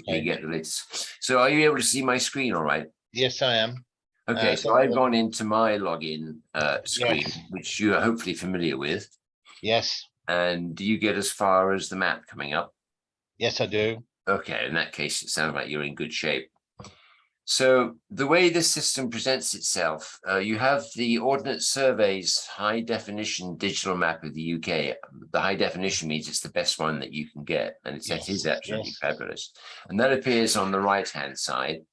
you get the latest. So are you able to see my screen all right? Yes, I am. Okay, so I've gone into my login screen, Yes. which you are hopefully familiar with. Yes. And do you get as far as the map coming up? Yes, I do. Okay, in that case, it sounds like you're in good shape. So the way this system presents itself, you have the Ordnance Survey's high definition digital map of the UK. The high definition means it's the best one that you can get, and that is absolutely fabulous. And that appears on the right-hand side.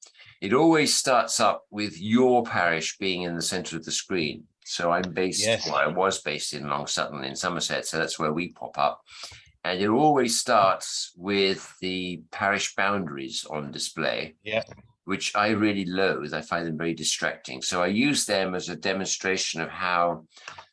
It always starts up with your parish being in the centre of the screen. So I'm based, well, I was based in Long Sutton in Somerset, so that's where we pop up. And it always starts with the parish boundaries on display. Yeah. Which I really loathe. I find them very distracting. So I use them as a demonstration of how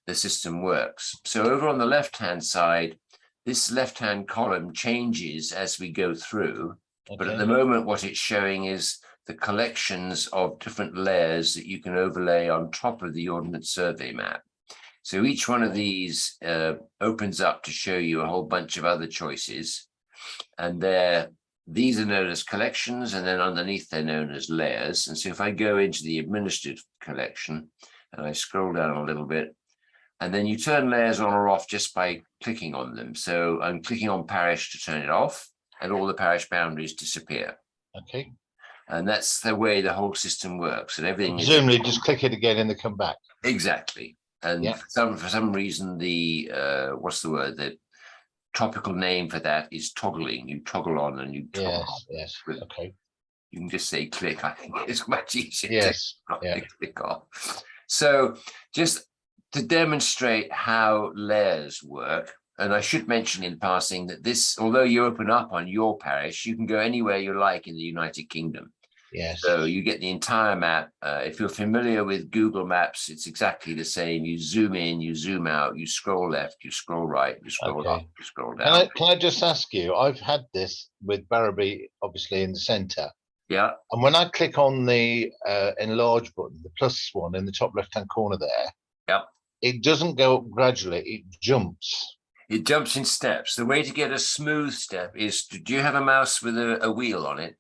the system works. So over on the left-hand side, this left-hand column changes as we go through. Okay. But at the moment, what it's showing is the collections of different layers that you can overlay on top of the Ordnance Survey map. So each one of these opens up to show you a whole bunch of other choices. And these are known as collections, and then underneath they're known as layers. And so if I go into the administered collection and I scroll down a little bit, and then you turn layers on or off just by clicking on them. So I'm clicking on parish to turn it off, and all the parish boundaries disappear. Okay. And that's the way the whole system works. And everything presumably just click it again and they come back. Exactly. And for some reason, the what's the word? The topical name for that is toggling. You toggle on and you toggle off. Yes. Okay. You can just say click. I think it's much easier to click off. So just to demonstrate how layers work, and I should mention in passing that this, although you open up on your parish, you can go anywhere you like in the United Kingdom. Yes. So you get the entire map. If you're familiar with Google Maps, it's exactly the same. You zoom in, you zoom out, you scroll left, you scroll right, you scroll up, you scroll down. Can I just ask you, I've had this with Barrowby, obviously in the centre. Yeah. And when I click on the enlarge button, the plus one in the top left-hand corner there, it doesn't go up gradually, it jumps. It jumps in steps. The way to get a smooth step is, do you have a mouse with a wheel on it?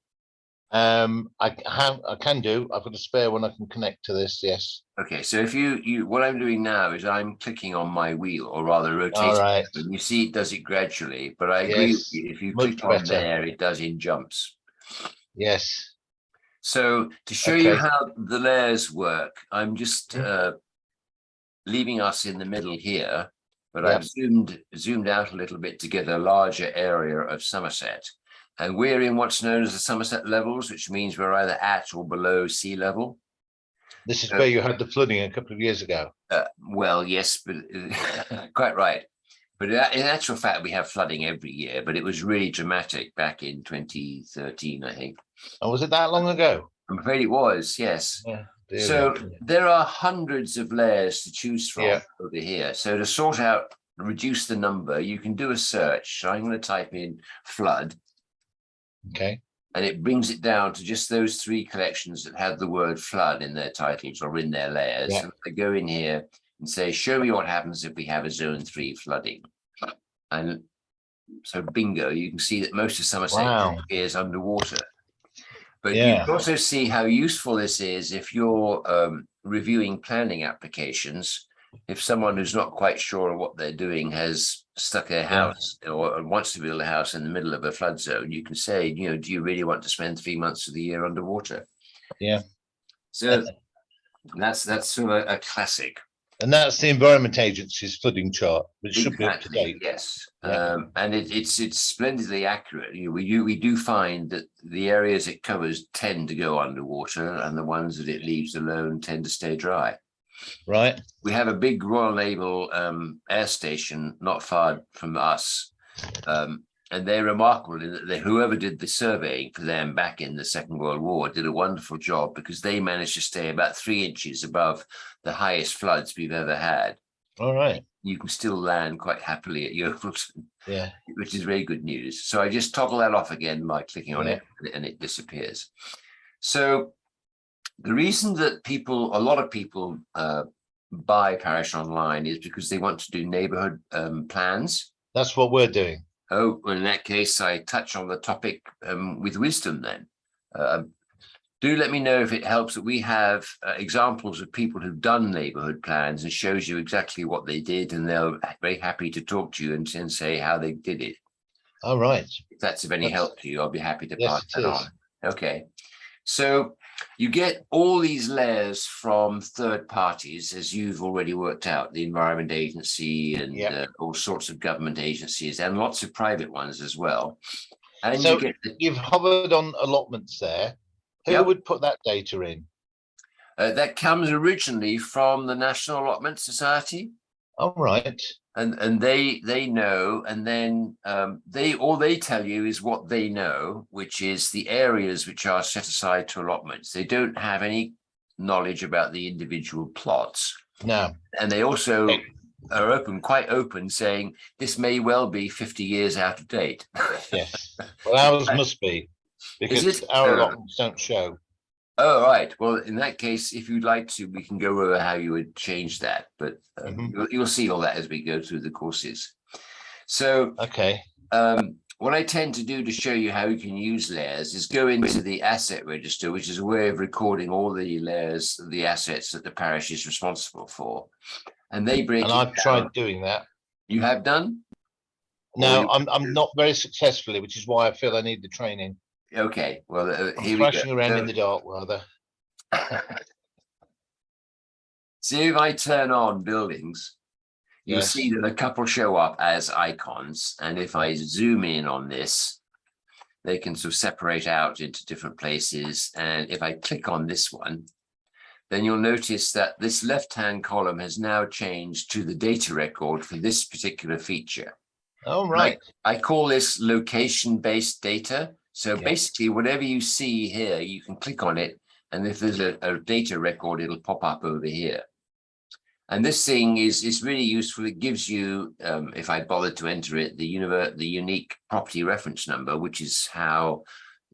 I can do. I've got a spare one I can connect to this. Yes. Okay, so if you what I'm doing now is I'm clicking on my wheel, or rather rotating. All right. And you see it does it gradually, but I agree with you. If you click on there, it does in jumps. Yes. So to show you how the layers work, I'm just leaving us in the middle here, but I've zoomed out a little bit to get a larger area of Somerset. And we're in what's known as the Somerset levels, which means we're either at or below sea level. This is where you had the flooding a couple of years ago. Well, yes, but quite right. But in actual fact, we have flooding every year, but it was really dramatic back in 2013, I think. Oh, was it that long ago? I'm afraid it was, yes. Yeah, so there are hundreds of layers to choose from over here. So to sort out, reduce the number, you can do a search. So I'm going to type in flood. Okay. And it brings it down to just those three collections that have the word flood in their titles or in their layers. So I go in here and say, show me what happens if we have a zone 3 flooding. And so bingo, you can see that most of Somerset is underwater. But you can also see how useful this is if you're reviewing planning applications. If someone who's not quite sure what they're doing has stuck their house or wants to build a house in the middle of a flood zone, you can say, you know, do you really want to spend 3 months of the year underwater? Yeah. So that's sort of a classic. And that's the Environment Agency's flooding chart, which should be up to date. Yes. And it's splendidly accurate. You know, we do find that the areas it covers tend to go underwater, and the ones that it leaves alone tend to stay dry. Right. We have a big Royal Naval air station not far from us, and they're remarkable in that whoever did the surveying for them back in the Second World War did a wonderful job, because they managed to stay about 3 inches above the highest floods we've ever had. All right. You can still land quite happily at Yeovilton, which is very good news. So I just toggle that off again by clicking on it, and it disappears. So the reason that a lot of people buy Parish Online is because they want to do neighborhood plans. That's what we're doing. Oh, well, in that case, I touch on the topic with wisdom then. Do let me know if it helps that we have examples of people who've done neighborhood plans and shows you exactly what they did, and they're very happy to talk to you and say how they did it. All right. If that's of any help to you, I'll be happy to Yes, pass it that is. on. Okay. So you get all these layers from third parties, as you've already worked out, the Environment Agency and Yep. all sorts of government agencies and lots of private ones as well. And So you get you've hovered on allotments there. Who Yep. would put that data in? That comes originally from the National Allotment Society. All right. And they know, and then all they tell you is what they know, which is the areas which are set aside to allotments. They don't have any knowledge about the individual plots. No. And they also are quite open, saying this may well be 50 years out of date. Yes. Well, ours must be, because our allotments don't show. Oh, right. Well, in that case, if you'd like to, we can go over how you would change that, but you'll see all that as we go through the courses. So, okay. What I tend to do to show you how you can use layers is go into the asset register, which is a way of recording all the layers of the assets that the parish is responsible for. And they break it down. I've tried doing that. You have done? No, I'm not very successfully, which is why I feel I need the training. Okay, well, I'm thrashing around in the dark, rather. See, if I turn on buildings, you'll Yes. see that a couple show up as icons. And if I zoom in on this, they can sort of separate out into different places. And if I click on this one, then you'll notice that this left-hand column has now changed to the data record for this particular feature. Oh, right. I call this location-based data. So basically, whatever you see here, you can click on it. And if there's a data record, it'll pop up over here. And this thing is really useful. It gives you, if I bother to enter it, the unique property reference number, which is how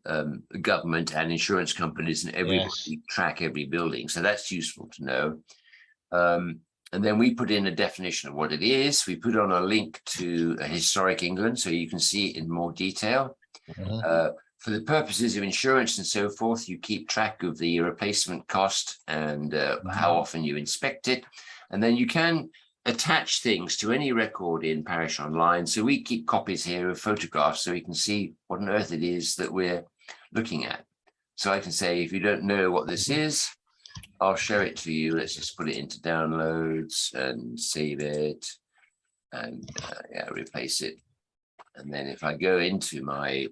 the government and insurance companies and everybody track every building. So that's useful to know. And then we put in a definition of what it is. We put on a link to a historic England, so you can see it in more detail. For the purposes of insurance and so forth, you keep track of the replacement cost and how often you inspect it. And then you can attach things to any record in Parish Online. So we keep copies here of photographs so we can see what on earth it is that we're looking at. So I can say, if you don't know what this is, I'll show it to you. Let's just put it into downloads and save it and replace it. And then if I go into my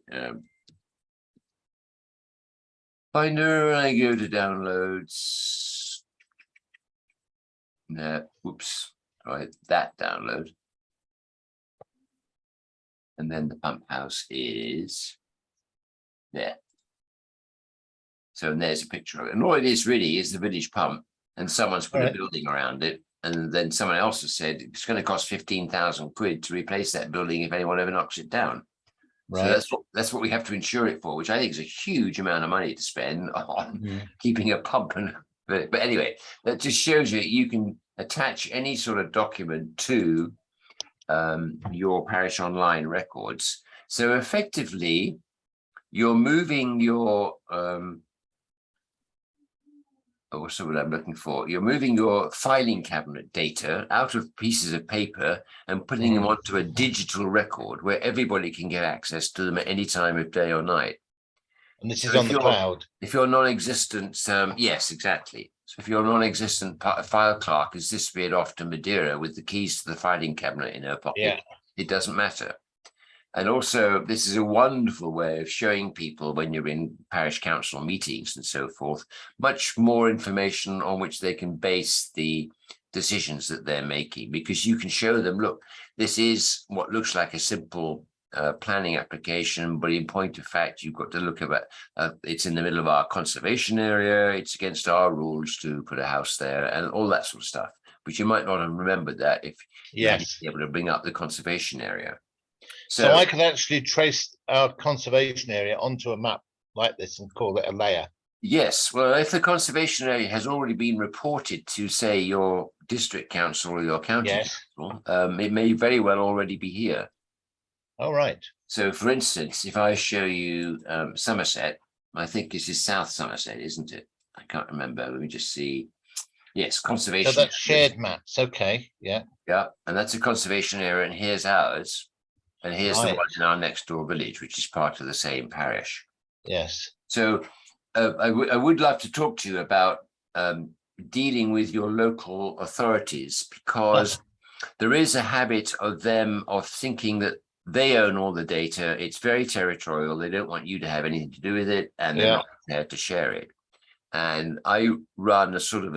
Finder and I go to downloads, whoops, right, that download. And then the pump house is there. So there's a picture of it. And all it is really is the village pump, and someone's put a building around it. And then someone else has said it's going to cost 15,000 quid to replace that building if anyone ever knocks it down. Right. So that's what we have to insure it for, which I think is a huge amount of money to spend on keeping a pump. But anyway, that just shows you can attach any sort of document to your Parish Online records. So effectively, you're moving your what's the word I'm looking for? You're moving your filing cabinet data out of pieces of paper and putting them onto a digital record where everybody can get access to them at any time of day or night. And this is on the cloud. If you're non-existent, yes, exactly. So if you're a non-existent file clerk has disappeared off to Madeira with the keys to the filing cabinet in her pocket, it doesn't matter. And also, this is a wonderful way of showing people when you're in parish council meetings and so forth, much more information on which they can base the decisions that they're making, because you can show them, look, this is what looks like a simple planning application, but in point of fact, you've got to look at it's in the middle of our conservation area, it's against our rules to put a house there, and all that sort of stuff. But you might not have remembered that if you're able to bring up the conservation area. So I could actually trace our conservation area onto a map like this and call it a layer. Yes, well, if the conservation area has already been reported to, say, your district council or your county council, it may very well already be here. All right. So for instance, if I show you Somerset, I think this is South Somerset, isn't it? I can't remember. Let me just see. Yes, conservation. So that's shared maps. Okay. Yeah. Yeah, and that's a conservation area, and here's ours. And here's the Right. one in our next door village, which is part of the same parish. Yes. So I would love to talk to you about dealing with your local authorities, because there is a habit of them of thinking that they own all the data. It's very territorial. They don't want you to have anything to do with it, and they're not prepared to share it. And I run a sort of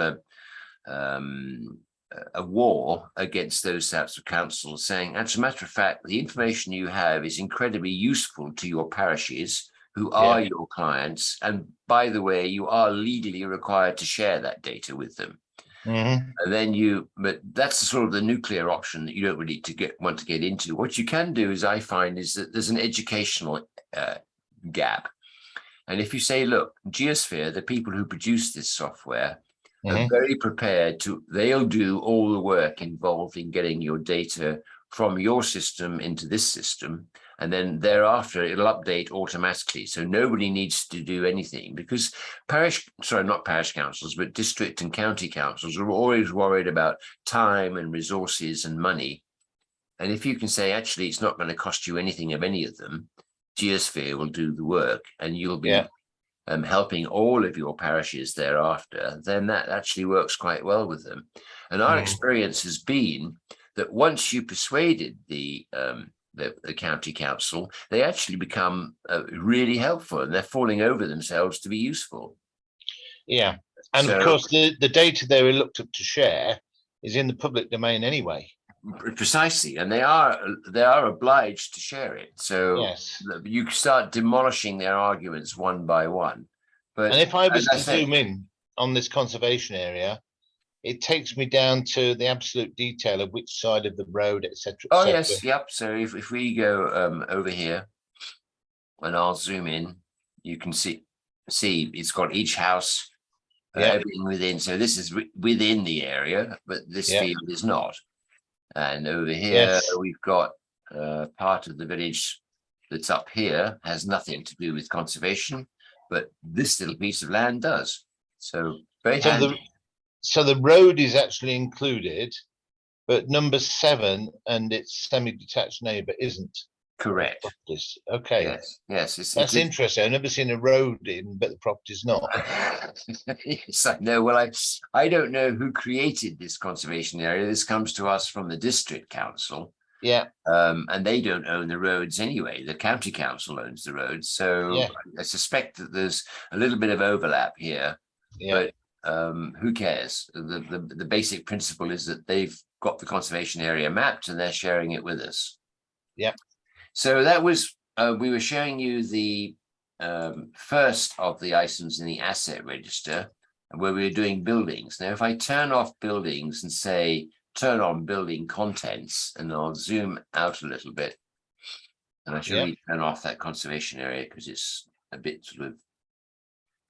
a war against those types of councils, saying, as a matter of fact, the information you have is incredibly useful to your parishes, who are your clients. And by the way, you are legally required to share that data with them. Mm-hmm. And then but that's sort of the nuclear option that you don't really want to get into. What you can do, is I find, is that there's an educational gap. And if you say, look, Geosphere, the people who produce this software, are very prepared they'll do all the work involved in getting your data from your system into this system. And then thereafter, it'll update automatically. So nobody needs to do anything, because not parish councils, but district and county councils are always worried about time and resources and money. And if you can say, actually, it's not going to cost you anything of any of them, Geosphere will do the work, and you'll be helping all of your parishes thereafter, then that actually works quite well with them. And our experience has been that once you persuaded the county council, they actually become really helpful, and they're falling over themselves to be useful. Yeah, and of course the data they were looked up to share is in the public domain anyway. Precisely, and they are obliged to share it. So you start demolishing their arguments one by one. But and if I was to zoom in on this conservation area, it takes me down to the absolute detail of which side of the road, etc. Oh yes, yep. So if we go over here, and I'll zoom in, you can see it's got each house, everything within. So this is within the area, but this field is not. And over here, we've got part of the village that's up here has nothing to do with conservation, but this little piece of land does. So very handy. So the road is actually included, but number 7 and its semi-detached neighbour isn't. Correct. Okay. Yes. That's interesting. I've never seen a road in, but the property's not. Yes, I know. Well, I don't know who created this conservation area. This comes to us from the district council. Yeah. And they don't own the roads anyway. The county council owns the roads. So I suspect that there's a little bit of overlap here. Yeah. But who cares? The basic principle is that they've got the conservation area mapped and they're sharing it with us. Yeah. So that was, we were showing you the first of the items in the asset register, where we were doing buildings. Now, if I turn off buildings and say, turn on building contents, and I'll zoom out a little bit, and I should really turn off that conservation area because it's a bit sort of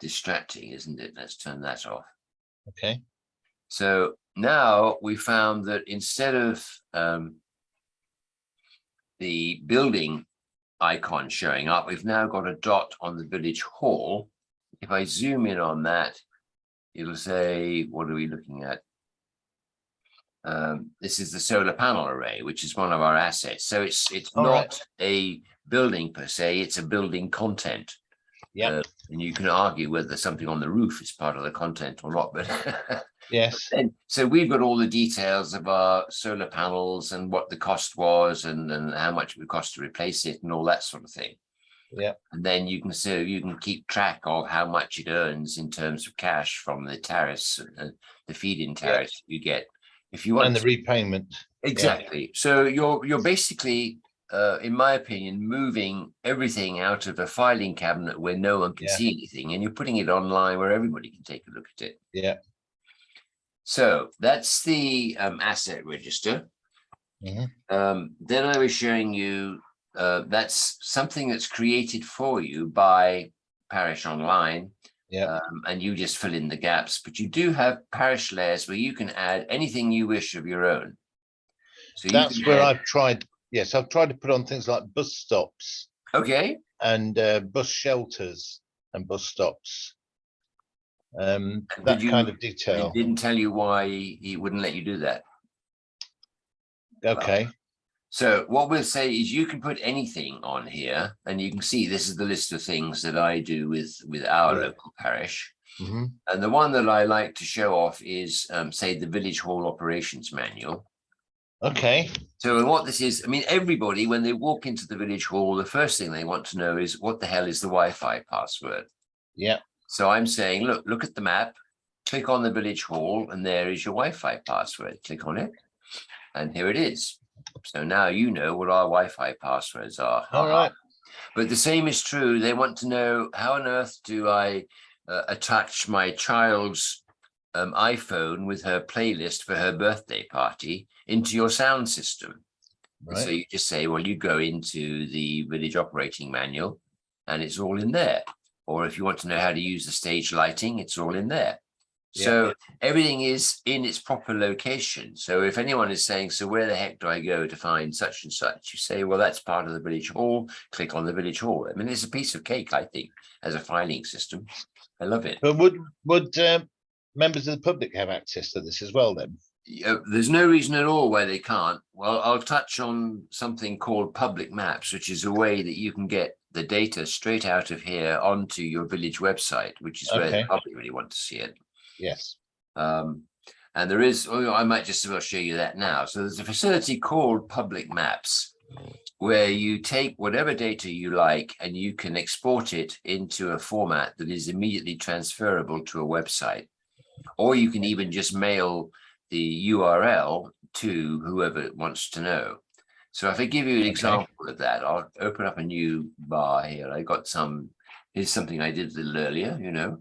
distracting, isn't it? Let's turn that off. Okay. So now we found that instead of the building icon showing up, we've now got a dot on the village hall. If I zoom in on that, it'll say, what are we looking at? This is the solar panel array, which is one of our assets. So it's not a building per se, it's a building content. Yeah. And you can argue whether something on the roof is part of the content or not, but yes. And so we've got all the details of our solar panels and what the cost was and how much it would cost to replace it and all that sort of thing. Yeah. And then you can keep track of how much it earns in terms of cash from the tariffs and the feed-in tariffs you get. If you want and the repayment. Exactly. So you're basically in my opinion, moving everything out of a filing cabinet where no one can see anything, and you're putting it online where everybody can take a look at it. Yeah. So that's the asset register. Mm-hmm. Then I was showing you that's something that's created for you by Parish Online. Yeah. And you just fill in the gaps, but you do have parish layers where you can add anything you wish of your own. So that's where I've tried Yes, I've tried to put on things like bus stops Okay. and bus shelters and bus stops. Did That you, kind of it detail. didn't tell you why he wouldn't let you do that? Okay. So what we'll say is you can put anything on here, and you can see this is the list of things that I do with our local parish. Mm-hmm. And the one that I like to show off is, say, the Village Hall Operations Manual. Okay. So what this is, I mean, everybody, when they walk into the village hall, the first thing they want to know is what the hell is the Wi-Fi password? Yeah. So I'm saying, look at the map, click on the village hall, and there is your Wi-Fi password. Click on it, and here it is. So now you know what our Wi-Fi passwords are. All right. But the same is true. They want to know, how on earth do I attach my child's iPhone with her playlist for her birthday party into your sound system? Right. So you just say, well, you go into the village operating manual and it's all in there. Or if you want to know how to use the stage lighting, it's all in there. So everything is in its proper location. So if anyone is saying, so where the heck do I go to find such and such? You say, well, that's part of the village hall. Click on the village hall. I mean, it's a piece of cake, I think, as a filing system. I love it. But would members of the public have access to this as well then? There's no reason at all why they can't. Well, I'll touch on something called public maps, which is a way that you can get the data straight out of here onto your village website, which is where the public really want to see it. Yes. And there is, I might just as well show you that now. So there's a facility called Public Maps, where you take whatever data you like and you can export it into a format that is immediately transferable to a website. Or you can even just mail the URL to whoever wants to know. So if I give you an example of that, I'll open up a new bar here. I got here's something I did a little earlier, you know.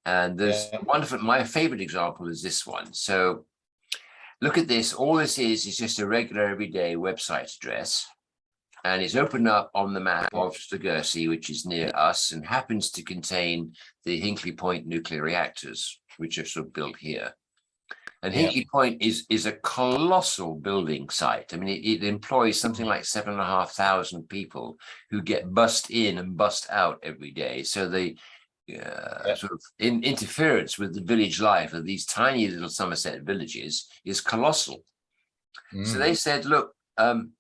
And there's wonderful, my favorite example is this one. So look at this. All this is just a regular everyday website address. And it's opened up on the map of Stoddart, which is near us and happens to contain the Hinkley Point nuclear reactors, which are sort of built here. And Hinkley Point is a colossal building site. I mean, it employs something like 7,500 people who get bussed in and bussed out every day. So the sort of interference with the village life of these tiny little Somerset villages is colossal. So they said, look,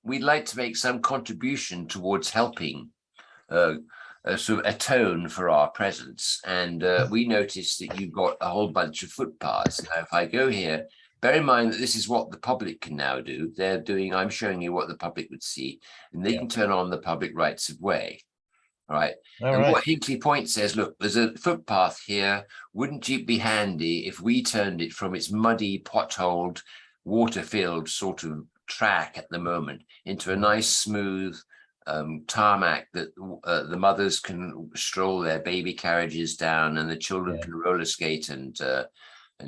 we'd like to make some contribution towards helping sort of atone for our presence. And we noticed that you've got a whole bunch of footpaths. Now, if I go here, bear in mind that this is what the public can now do. I'm showing you what the public would see, and they can turn on the public rights of way. All right. What Hinkley Point says, look, there's a footpath here. Wouldn't it be handy if we turned it from its muddy, potholed, water-filled sort of track at the moment into a nice, smooth tarmac that the mothers can stroll their baby carriages down and the children can roller skate and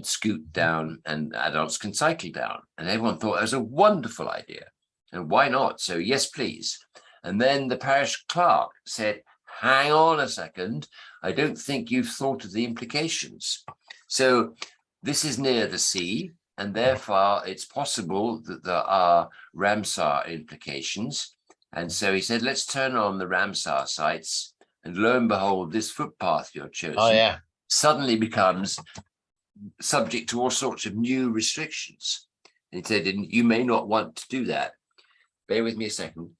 scoot down and adults can cycle down. And everyone thought it was a wonderful idea. And why not? So yes, please. And then the parish clerk said, hang on a second, I don't think you've thought of the implications. So this is near the sea, and therefore it's possible that there are Ramsar implications. And so he said, let's turn on the Ramsar sites, and lo and behold, this footpath you're chosen suddenly becomes subject to all sorts of new restrictions. And he said, you may not want to do that. Bear with me a second.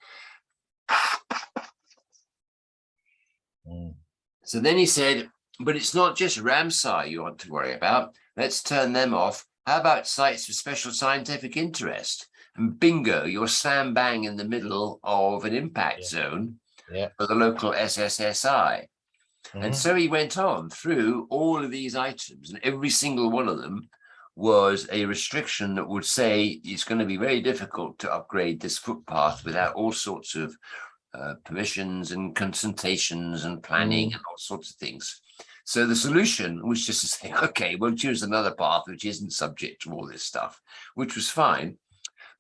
So then he said, but it's not just Ramsar you want to worry about. Let's turn them off. How about sites of special scientific interest? And bingo, you're slam bang in the middle of an impact zone for the local SSSI. And so he went on through all of these items, and every single one of them was a restriction that would say it's going to be very difficult to upgrade this footpath without all sorts of permissions and consultations and planning and all sorts of things. So the solution was just to say, okay, we'll choose another path which isn't subject to all this stuff, which was fine.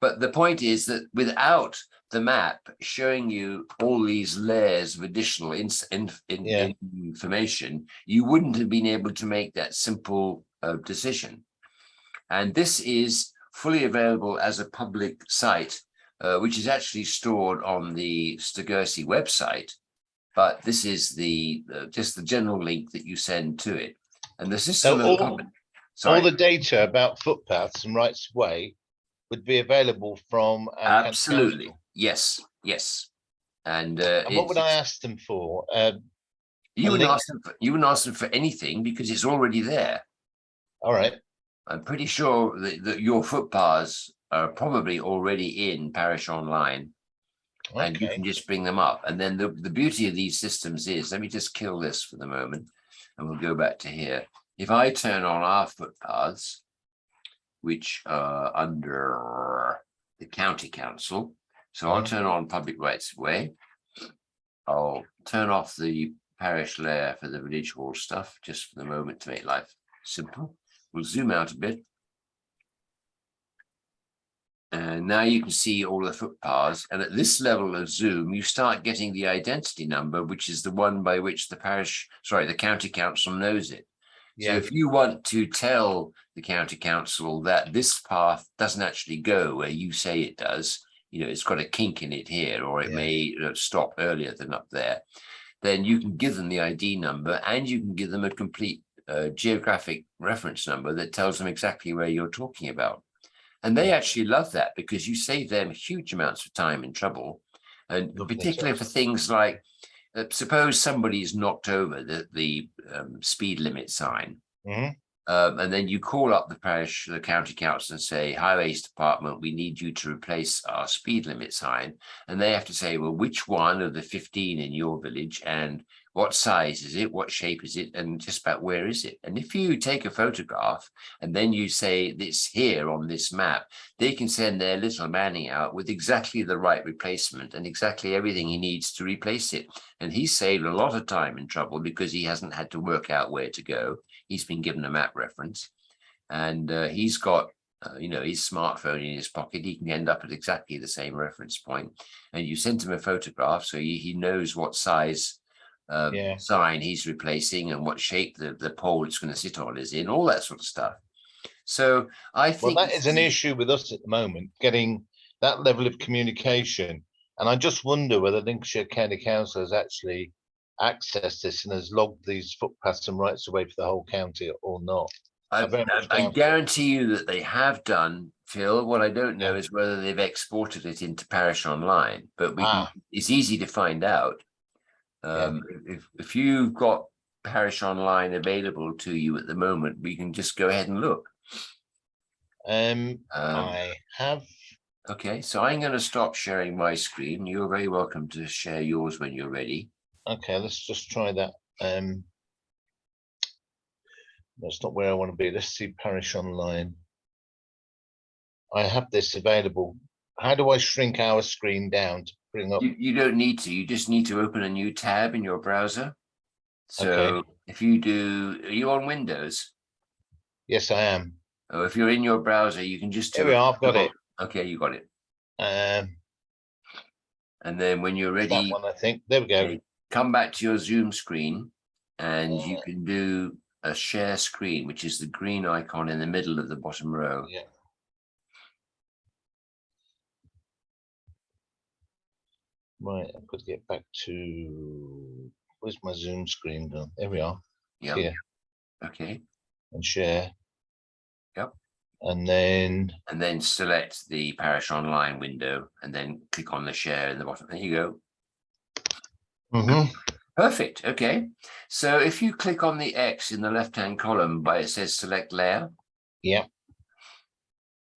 But the point is that without the map showing you all these layers of additional information, you wouldn't have been able to make that simple decision. And this is fully available as a public site which is actually stored on the Stoddart website. But this is the just the general link that you send to it. And the system all the data about footpaths and rights of way would be available from our absolutely council. yes. And what would I ask them for? You wouldn't ask them for anything because it's already there. All right. I'm pretty sure that your footpaths are probably already in Parish Online. Okay. And you can just bring them up. And then the beauty of these systems is, let me just kill this for the moment, and we'll go back to here. If I turn on our footpaths, which are under the county council, so I'll turn on public rights of way. I'll turn off the parish layer for the village hall stuff, just for the moment to make life simple. We'll zoom out a bit. And now you can see all the footpaths. And at this level of zoom, you start getting the identity number, which is the one by which the county council knows it. Yeah. So if you want to tell the county council that this path doesn't actually go where you say it does, it's got a kink in it here, or it may stop earlier than up there, then you can give them the ID number, and you can give them a complete geographic reference number that tells them exactly where you're talking about. And they actually love that because you save them huge amounts of time and trouble. And particularly for things like, suppose somebody's knocked over the speed limit sign. And then you call up the county council and say, highways department, we need you to replace our speed limit sign. And they have to say, well, which one of the 15 in your village, and what size is it? What shape is it? And just about where is it? And if you take a photograph and then you say it's here on this map, they can send their little manning out with exactly the right replacement and exactly everything he needs to replace it. And he's saved a lot of time and trouble because he hasn't had to work out where to go. He's been given a map reference, and he's got his smartphone in his pocket. He can end up at exactly the same reference point. And you send him a photograph so he knows what size sign he's replacing and what shape the pole it's going to sit on is in, all that sort of stuff. So I think that is an issue with us at the moment, getting that level of communication. And I just wonder whether Lincolnshire County Council has actually accessed this and has logged these footpaths and rights of way for the whole county or not. I guarantee you that they have done, Phil. What I don't know is whether they've exported it into Parish Online, but it's easy to find out. If you've got Parish Online available to you at the moment, we can just go ahead and look. I have. Okay, so I'm going to stop sharing my screen. You're very welcome to share yours when you're ready. Okay, let's just try that. That's not where I want to be. Let's see Parish Online. I have this available. How do I shrink our screen down to bring up? You don't need to. You just need to open a new tab in your browser. So if you do, are you on Windows? Yes, I am. Oh, if you're in your browser, you can just. Here we are. I've got it. Okay, you got it. And then when you're ready, that one, I think. There we go. Okay, come back to your Zoom screen, and you can do a share screen, which is the green icon in the middle of the bottom row. Yeah. Right, I've got to get back to, where's my Zoom screen done? There we are. Yeah. Here. Okay. And share. Yep. And then select the Parish Online window and then click on the share in the bottom. There you go. Perfect. Okay. So if you click on the X in the left-hand column it says select layer. Yeah.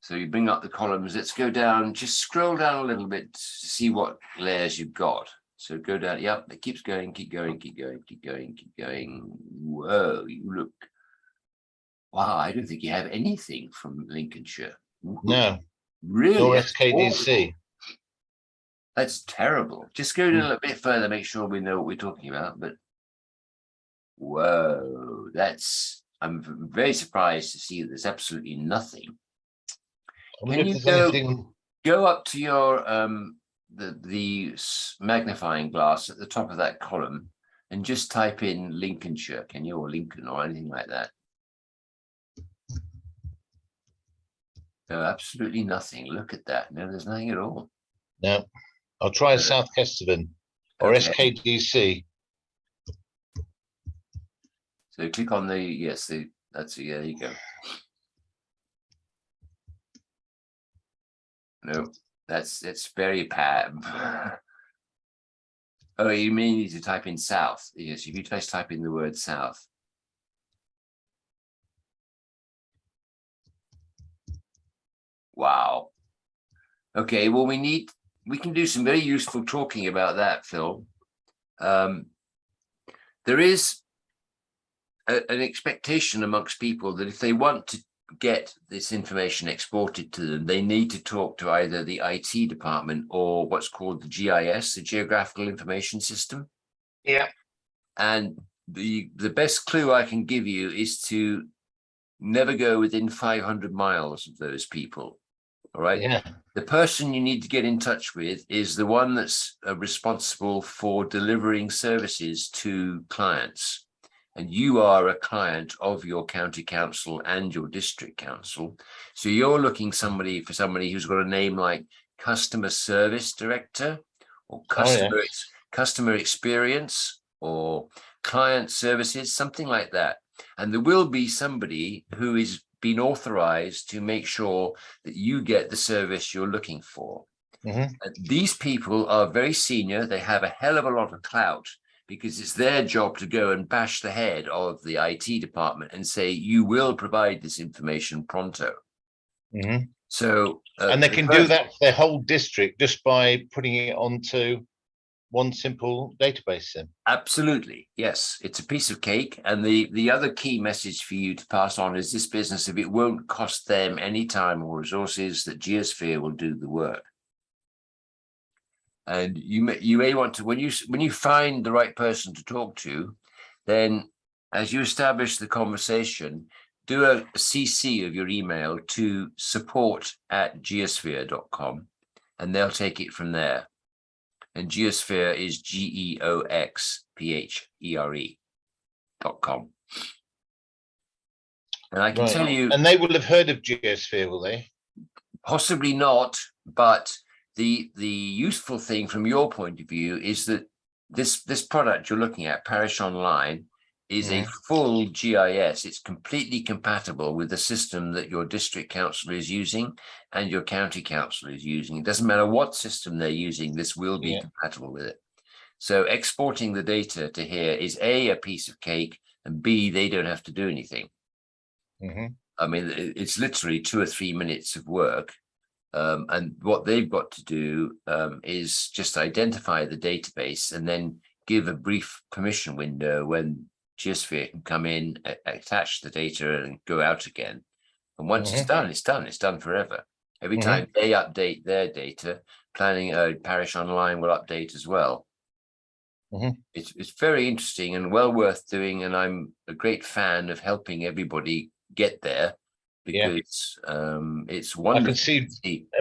So you bring up the columns. Let's go down, just scroll down a little bit to see what layers you've got. So go down. Yep. It keeps going, keep going, keep going, keep going, keep going. Whoa, you look. Wow, I don't think you have anything from Lincolnshire. No. Really? Or SKDC. That's terrible. Just go a little bit further, make sure we know what we're talking about. But whoa, I'm very surprised to see that there's absolutely nothing. Can you go up to your the magnifying glass at the top of that column and just type in Lincolnshire, can you, or Lincoln or anything like that? No, absolutely nothing. Look at that. No, there's nothing at all. No, I'll try Uh, South Kesteven or okay. SKDC. So click on the, yes, that's, yeah, there you go. No, it's very bad. Oh, you mean you need to type in south? Yes, if you just type in the word south. Wow. Okay, well, we can do some very useful talking about that, Phil. There is an expectation amongst people that if they want to get this information exported to them, they need to talk to either the IT department or what's called the GIS, the Geographical Information System. Yeah. And the best clue I can give you is to never go within 500 miles of those people. All right. Yeah. The person you need to get in touch with is the one that's responsible for delivering services to clients. And you are a client of your county council and your district council. So you're looking for somebody who's got a name like customer service director or customer experience or client services, something like that. And there will be somebody who is been authorized to make sure that you get the service you're looking for. These people are very senior. They have a hell of a lot of clout because it's their job to go and bash the head of the IT department and say, you will provide this information pronto. So, and they can do that for their whole district just by putting it onto one simple database then. Absolutely, yes, it's a piece of cake. And the other key message for you to pass on is this business, if it won't cost them any time or resources, that Geosphere will do the work. And you may want to, when you find the right person to talk to, then as you establish the conversation, do a CC of your email to support@geosphere.com, and they'll take it from there. And Geosphere is GEOXPHERE.com. And I can tell you, and they will have heard of Geosphere, will they? Possibly not, but the useful thing from your point of view is that this product you're looking at, Parish Online, is a full GIS. It's completely compatible with the system that your district council is using and your county council is using. It doesn't matter what system they're using, this will be compatible with it. So exporting the data to here is a piece of cake, and B, they don't have to do anything. I mean, it's literally 2 or 3 minutes of work. And what they've got to do is just identify the database and then give a brief permission window when Geosphere can come in, attach the data and go out again. And once it's done, it's done. It's done forever. Every time they update their data, Parish Online will update as well. It's very interesting and well worth doing. And I'm a great fan of helping everybody get there because it's wonderful. I can see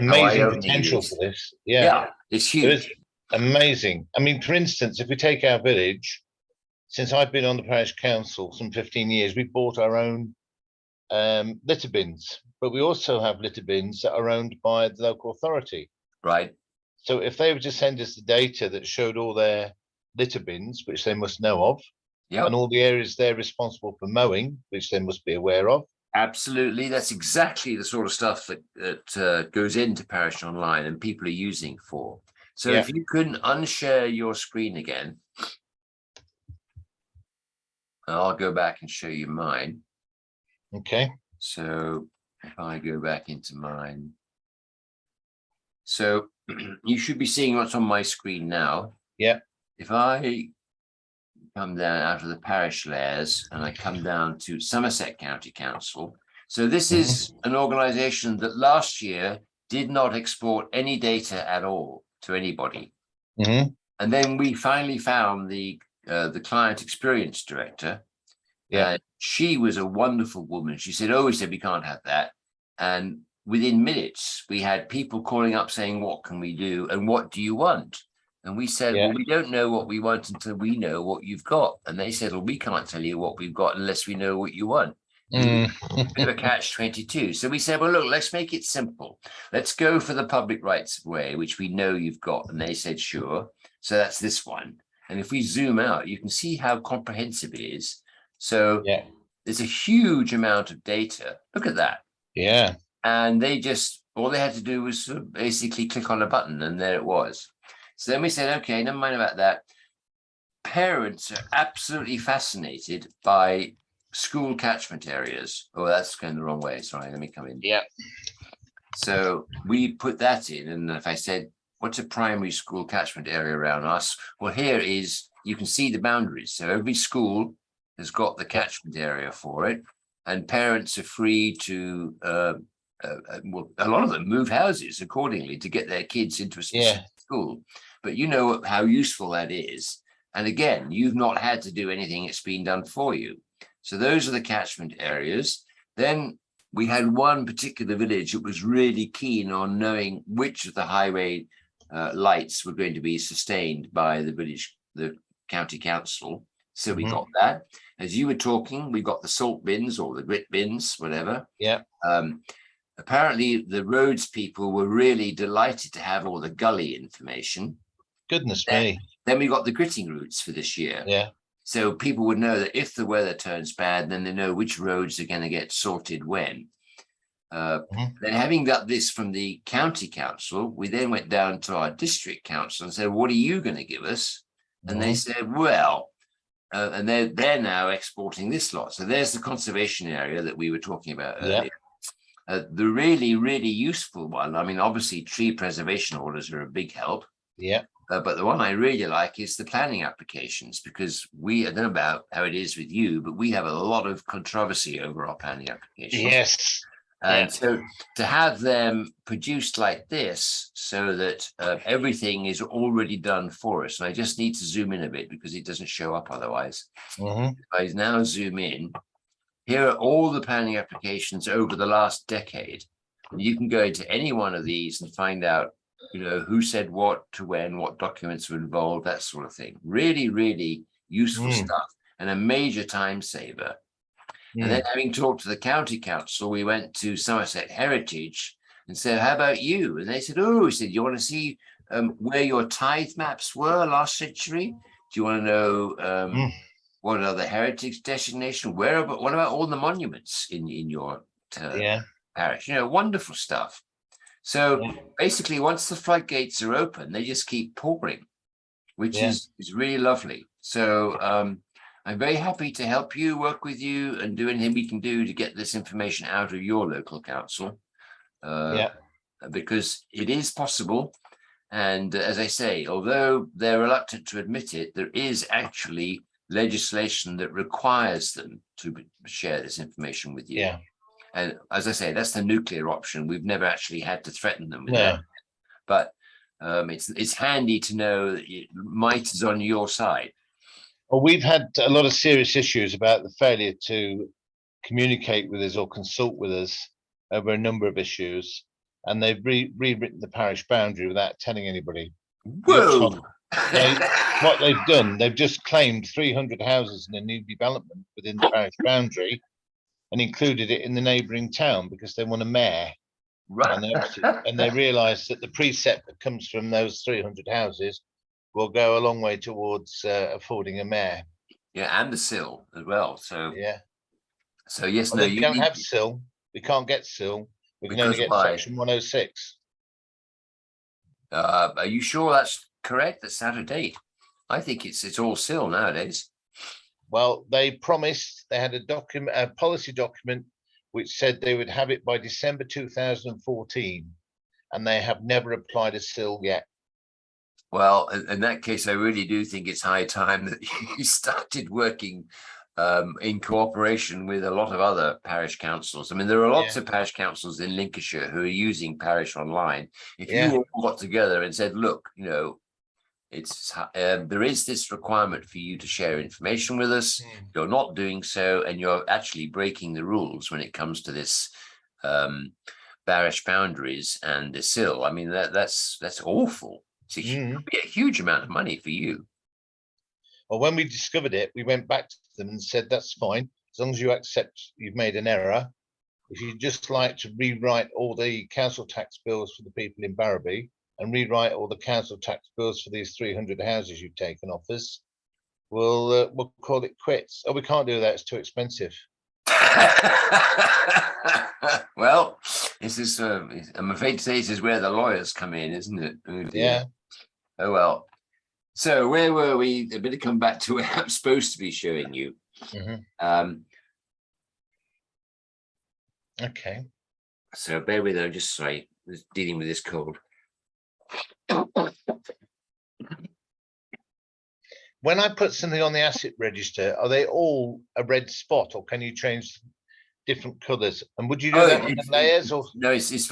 amazing potential for this. Yeah, it's huge. Amazing. I mean, for instance, if we take our village, since I've been on the parish council some 15 years, we bought our own litter bins, but we also have litter bins that are owned by the local authority. Right. So if they were to send us the data that showed all their litter bins, which they must know of, and all the areas they're responsible for mowing, which they must be aware of. Absolutely. That's exactly the sort of stuff that goes into Parish Online and people are using for. So if you can unshare your screen again, I'll go back and show you mine. Okay. So if I go back into mine. So you should be seeing what's on my screen now. Yeah. If I come down out of the parish layers and I come down to Somerset County Council. So this is an organization that last year did not export any data at all to anybody. And then we finally found the client experience director. She was a wonderful woman. She said, we said we can't have that. And within minutes, we had people calling up saying, what can we do? And what do you want? And we said, well, we don't know what we want until we know what you've got. And they said, well, we can't tell you what we've got unless we know what you want. Mm. Bit of a catch-22. So we said, well, look, let's make it simple. Let's go for the public rights of way, which we know you've got. And they said, sure. So that's this one. And if we zoom out, you can see how comprehensive it is. So Yeah, there's a huge amount of data. Look at that. yeah, And they just, all they had to do was sort of basically click on a button and there it was. So then we said, okay, never mind about that. Parents are absolutely fascinated by school catchment areas. Oh, that's going the wrong way. Sorry, let me come in. yeah, So we put that in. And if I said, what's a primary school catchment area around us? Well, here is, you can see the boundaries. So every school has got the catchment area for it. And parents are free to, well, a lot of them move houses accordingly to get their kids into a specific school. But you know how useful that is. And again, you've not had to do anything, it's been done for you. So those are the catchment areas. Then we had one particular village that was really keen on knowing which of the highway lights were going to be sustained by the village, the county council. So we got that. As you were talking, we got the salt bins or the grit bins, whatever. yeah. Apparently, the roads people were really delighted to have all the gully information. Goodness me. Then we got the gritting routes for this year. Yeah. So people would know that if the weather turns bad, then they know which roads are going to get sorted when. Then having got this from the county council, we then went down to our district council and said, what are you going to give us? And they said, well, and they're now exporting this lot. So there's the conservation area that we were talking about earlier. The really, really useful one, I mean, obviously tree preservation orders are a big help. Yeah. But the one I really like is the planning applications, because I don't know about how it is with you, but we have a lot of controversy over our planning applications. Yes. And so to have them produced like this so that everything is already done for us, and I just need to zoom in a bit because it doesn't show up otherwise. If I now zoom in, here are all the planning applications over the last decade. And you can go into any one of these and find out, you know, who said what to when, what documents were involved, that sort of thing. Really, really useful stuff and a major time saver. And then having talked to the county council, we went to Somerset Heritage and said, how about you? And they said, oh, we said, you want to see where your tithe maps were last century? Do you want to know what are the heritage designation? What about all the monuments in your parish? You know, wonderful stuff. So basically, once the floodgates are open, they just keep pouring, which is really lovely. So I'm very happy to help you, work with you, and do anything we can do to get this information out of your local council. Because it is possible. And as I say, although they're reluctant to admit it, there is actually legislation that requires them to share this information with you. And as I say, that's the nuclear option. We've never actually had to threaten them with that. But it's handy to know that might is on your side. Well, we've had a lot of serious issues about the failure to communicate with us or consult with us over a number of issues, and they've rewritten the parish boundary without telling anybody. Whoa! What they've done, they've just claimed 300 houses in a new development within the parish boundary and included it in the neighbouring town because they want a mayor. Right. And they realise that the precept that comes from those 300 houses will go a long way towards affording a mayor. Yeah, and the sill as well. So So yes, well, we don't have sill. We can't get sill. We can only get section 106. Are you sure that's correct? That's out of date. I think it's all sill nowadays. Well, they promised, they had a policy document which said they would have it by December 2014, and they have never applied a sill yet. Well, in that case, I really do think it's high time that you started working in cooperation with a lot of other parish councils. I mean, there are lots of parish councils in Lincolnshire who are using Parish Online. If you all got together and said, look, you know, there is this requirement for you to share information with us. You're not doing so, and you're actually breaking the rules when it comes to this parish boundaries and the sill. I mean, that's awful. It's a huge amount of money for you. Well, when we discovered it, we went back to them and said, that's fine. as long as you accept you've made an error. If you'd just like to rewrite all the council tax bills for the people in Barrowby and rewrite all the council tax bills for these 300 houses you've taken off us, we'll call it quits. Oh, we can't do that. It's too expensive. Well, this is, I'm afraid to say this is where the lawyers come in, isn't it? Oh, dear. Yeah. Oh, well. So where were we? I better come back to where I'm supposed to be showing you. Okay. So bear with me, I'm just sorry, dealing with this cold. When I put something on the asset register, are they all a red spot, or can you change different colours? And would you do that on the layers? Or no, it's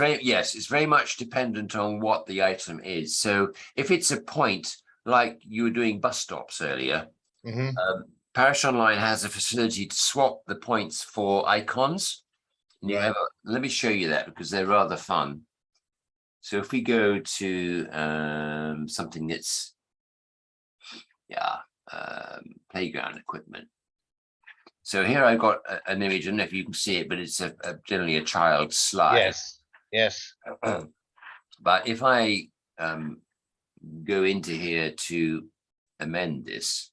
very much dependent on what the item is. So if it's a point, like you were doing bus stops earlier, Parish Online has a facility to swap the points for icons. And you have let me show you that because they're rather fun. So if we go to something that's playground equipment. So here I've got an image. I don't know if you can see it, but it's generally a child's slide. Yes. But if I go into here to amend this,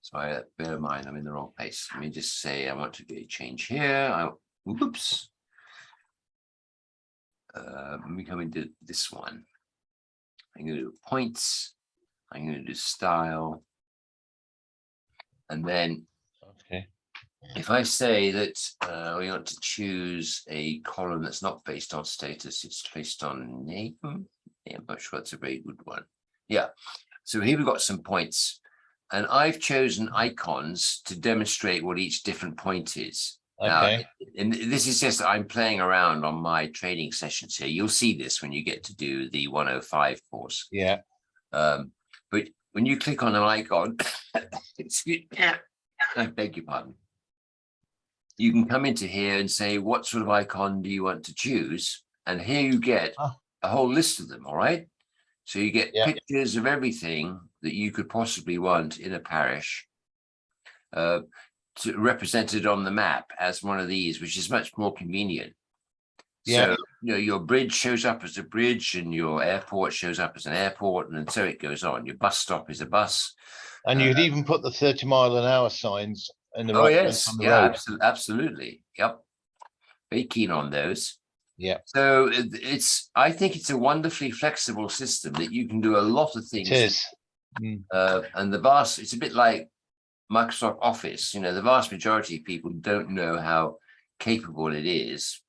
so bear in mind I'm in the wrong place. Let me just say I want to get a change here. Whoops. Let me come into this one. I'm going to do points. I'm going to do style. And then if I say that we want to choose a column that's not based on status, it's based on name. Yeah, I'm not sure that's a very good one. Yeah. So here we've got some points. And I've chosen icons to demonstrate what each different point is. Okay. Now, and this is just, I'm playing around on my training sessions here. You'll see this when you get to do the 105 course. Yeah. But when you click on an icon, excuse me, I beg your pardon. You can come into here and say, what sort of icon do you want to choose? And here you get a whole list of them, all right? So you get pictures of everything that you could possibly want in a parish represented on the map as one of these, which is much more convenient. So, your bridge shows up as a bridge and your airport shows up as an airport, and so it goes on. Your bus stop is a bus. And you'd even put the 30-mile-an-hour signs in the yes, on the road. Absolutely. Yep. Very keen on those. Yeah. So I think it's a wonderfully flexible system that you can do a lot of things. It is. And it's a bit like Microsoft Office. The vast majority of people don't know how capable it is.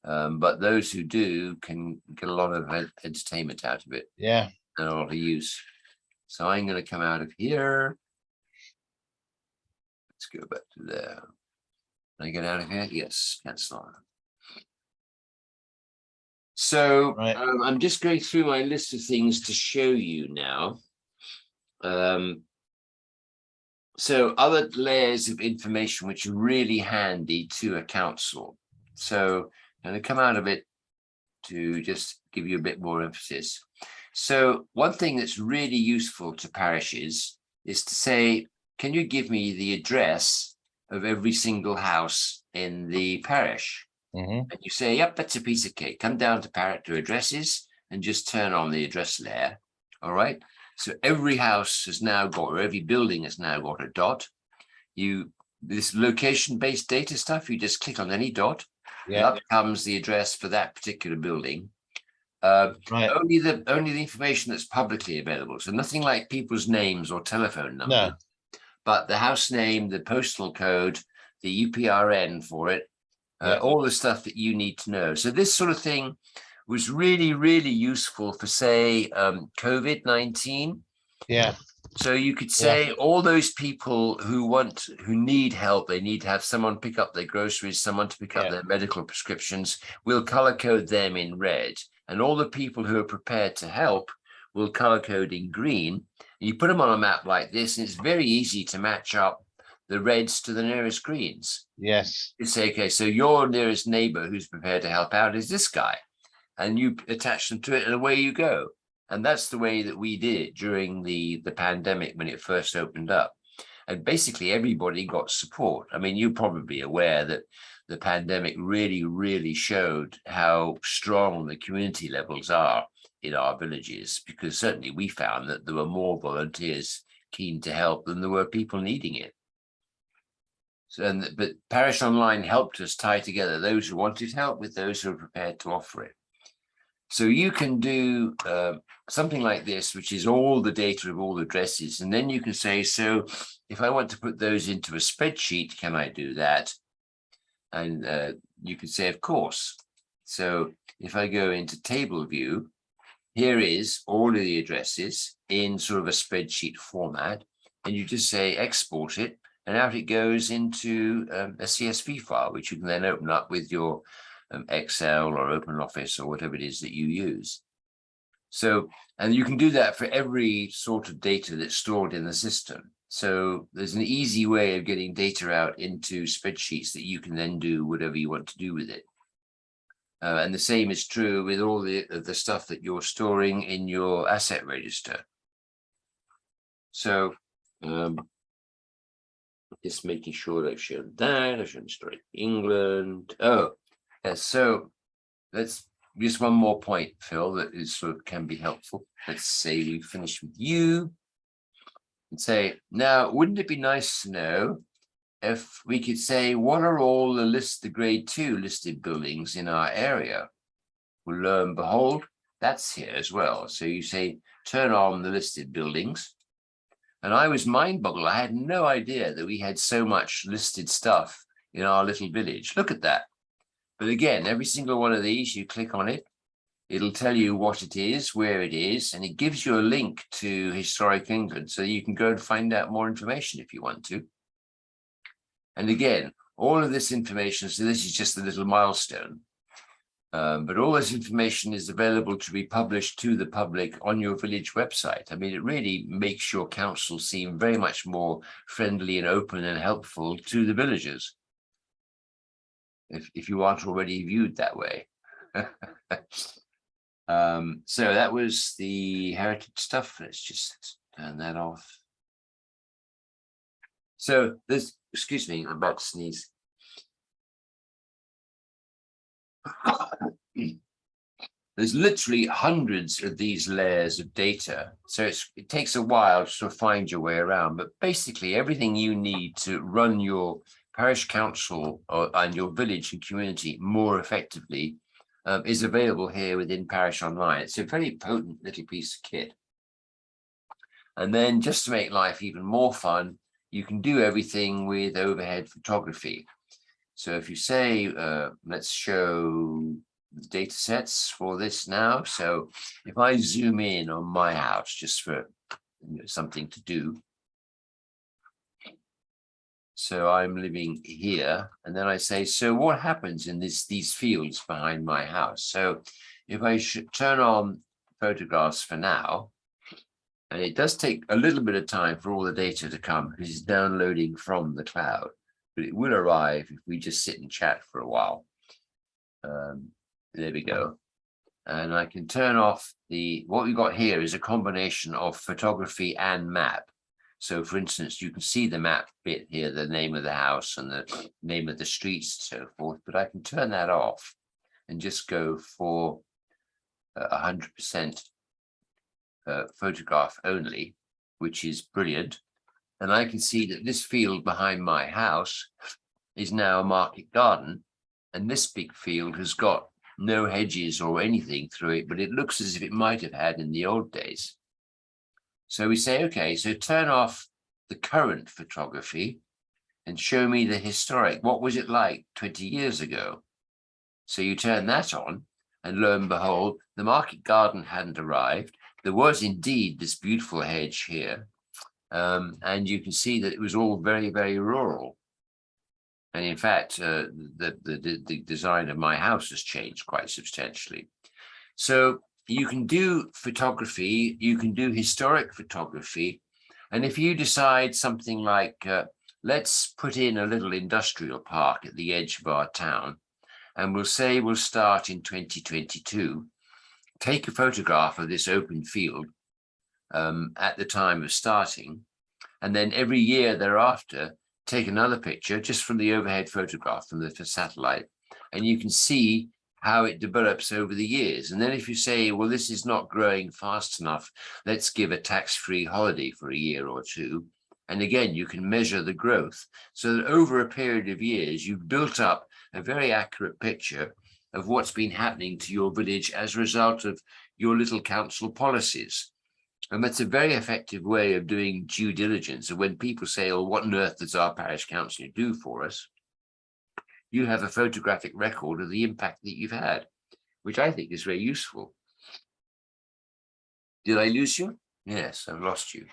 But those who do can get a lot of entertainment out of it. Yeah. And a lot of use. So I'm going to come out of here. Let's go back to there. Can I get out of here? Yes, cancel on. So I'm just going through my list of things to show you now. So other layers of information which are really handy to a council. So I'm going to come out of it to just give you a bit more emphasis. So one thing that's really useful to parishes is to say, can you give me the address of every single house in the parish? And you say, yep, that's a piece of cake. Come down to addresses and just turn on the address layer. All right. So every house has now got, or every building has now got a dot. This location-based data stuff, you just click on any dot. And up comes the address for that particular building. Only the information that's publicly available. So nothing like people's names or telephone numbers, but the house name, the postal code, the UPRN for it, all the stuff that you need to know. So this sort of thing was really, really useful for, say, COVID-19. Yeah. So you could say all those people who need help, they need to have someone pick up their groceries, someone to pick up their medical prescriptions, we'll color code them in red. And all the people who are prepared to help will color code in green. You put them on a map like this, and it's very easy to match up the reds to the nearest greens. Yes. You say, okay, so your nearest neighbor who's prepared to help out is this guy. And you attach them to it, and away you go. And that's the way that we did it during the pandemic when it first opened up. And basically everybody got support. I mean, you're probably aware that the pandemic really showed how strong the community levels are in our villages, because certainly we found that there were more volunteers keen to help than there were people needing it. So, but Parish Online helped us tie together those who wanted help with those who were prepared to offer it. So you can do something like this, which is all the data of all the addresses. And then you can say, so if I want to put those into a spreadsheet, can I do that? And you can say, of course. So if I go into table view, here is all of the addresses in sort of a spreadsheet format. And you just say export it, and out it goes into a CSV file, which you can then open up with your Excel or OpenOffice or whatever it is that you use. So, and you can do that for every sort of data that's stored in the system. So there's an easy way of getting data out into spreadsheets that you can then do whatever you want to do with it. And the same is true with all the stuff that you're storing in your asset register. So just making sure I've shown that, I've shown story England. Oh, yeah, so let's just one more point, Phil, that is sort of can be helpful. Let's say we finish with you and say, now, wouldn't it be nice to know if we could say, what are all the grade 2 listed buildings in our area? Well, lo and behold, that's here as well. So you say, turn on the listed buildings. And I was mind boggled. I had no idea that we had so much listed stuff in our little village. Look at that. But again, every single one of these, you click on it, it'll tell you what it is, where it is, and it gives you a link to Historic England, so you can go and find out more information if you want to. And again, all of this information, so this is just a little milestone, but all this information is available to be published to the public on your village website. I mean, it really makes your council seem very much more friendly and open and helpful to the villagers, if you aren't already viewed that way. So that was the heritage stuff. Let's just turn that off. So there's, excuse me, I'm about to sneeze. There's literally hundreds of these layers of data. So it takes a while to sort of find your way around, but basically everything you need to run your parish council and your village and community more effectively is available here within Parish Online. It's a very potent little piece of kit. And then just to make life even more fun, you can do everything with overhead photography. So if you say, let's show the data sets for this now. So if I zoom in on my house, just for something to do. So I'm living here, and then I say, so what happens in these fields behind my house? So if I should turn on photographs for now, and it does take a little bit of time for all the data to come because it's downloading from the cloud, but it will arrive if we just sit and chat for a while. There we go. And I can turn off what we've got here is a combination of photography and map. So for instance, you can see the map bit here, the name of the house and the name of the streets and so forth, but I can turn that off and just go for 100% photograph only, which is brilliant. And I can see that this field behind my house is now a market garden. And this big field has got no hedges or anything through it, but it looks as if it might have had in the old days. So we say, okay, so turn off the current photography and show me the historic. What was it like 20 years ago? So you turn that on, and lo and behold, the market garden hadn't arrived. There was indeed this beautiful hedge here. And you can see that it was all very, very rural. And in fact, the design of my house has changed quite substantially. So you can do photography, you can do historic photography. And if you decide something like, let's put in a little industrial park at the edge of our town, and we'll say we'll start in 2022, take a photograph of this open field at the time of starting, And then every year thereafter, take another picture just from the overhead photograph from the satellite, and you can see how it develops over the years. And then if you say, well, this is not growing fast enough, let's give a tax-free holiday for a year or two. And again, you can measure the growth so that over a period of years, you've built up a very accurate picture of what's been happening to your village as a result of your little council policies. And that's a very effective way of doing due diligence. And when people say, oh, what on earth does our parish council do for us? You have a photographic record of the impact that you've had, which I think is very useful. Did I lose you? Yes, I've lost you.